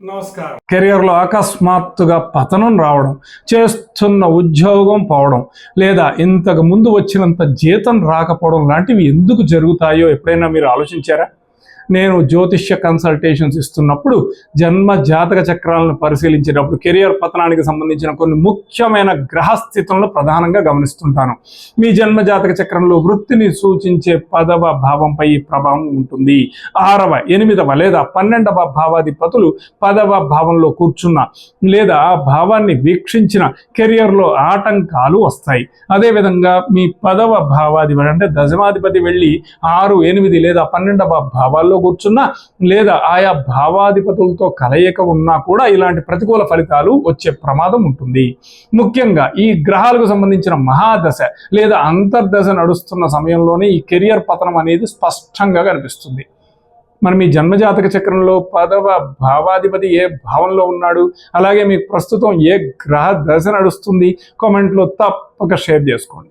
నమస్కారం. కెరియర్లో అకస్మాత్తుగా పతనం రావడం, చేస్తున్న ఉద్యోగం పోవడం, లేదా ఇంతకు ముందు వచ్చినంత జీతం రాకపోవడం లాంటివి ఎందుకు జరుగుతాయో ఎప్పుడైనా మీరు ఆలోచించారా? నేను జ్యోతిష్య కన్సల్టేషన్స్ ఇస్తున్నప్పుడు జన్మ జాతక చక్రాలను పరిశీలించేటప్పుడు కెరియర్ పతనానికి సంబంధించిన కొన్ని ముఖ్యమైన గ్రహస్థితులను ప్రధానంగా గమనిస్తుంటాను. మీ జన్మ జాతక చక్రంలో వృత్తిని సూచించే 10వ భావంపై ఈ ప్రభావం ఉంటుంది. 6వ, 8వ లేదా 12వ భావాధిపతులు 10వ భావంలో కూర్చున్న లేదా ఆ భావాన్ని వీక్షించిన కెరియర్లో ఆటంకాలు వస్తాయి. అదేవిధంగా మీ 10వ భావాధిపతి అంటే దశమాధిపతి వెళ్ళి 6, 8 లేదా 12వ భావాల్లో కూర్చున్నా లేదా ఆయా భావాధిపతులతో కలయిక ఉన్నా కూడా ఇలాంటి ప్రతికూల ఫలితాలు వచ్చే ప్రమాదం ఉంటుంది. ముఖ్యంగా ఈ గ్రహాలకు సంబంధించిన మహాదశ లేదా అంతర్దశ నడుస్తున్న సమయంలోనే ఈ కెరియర్ పతనం అనేది స్పష్టంగా కనిపిస్తుంది. మరి మీ జన్మజాతక చక్రంలో 10వ భావాధిపతి ఏ భావంలో ఉన్నాడు, అలాగే మీకు ప్రస్తుతం ఏ గ్రహ దశ నడుస్తుంది, కామెంట్లో తప్పక షేర్ చేసుకోండి.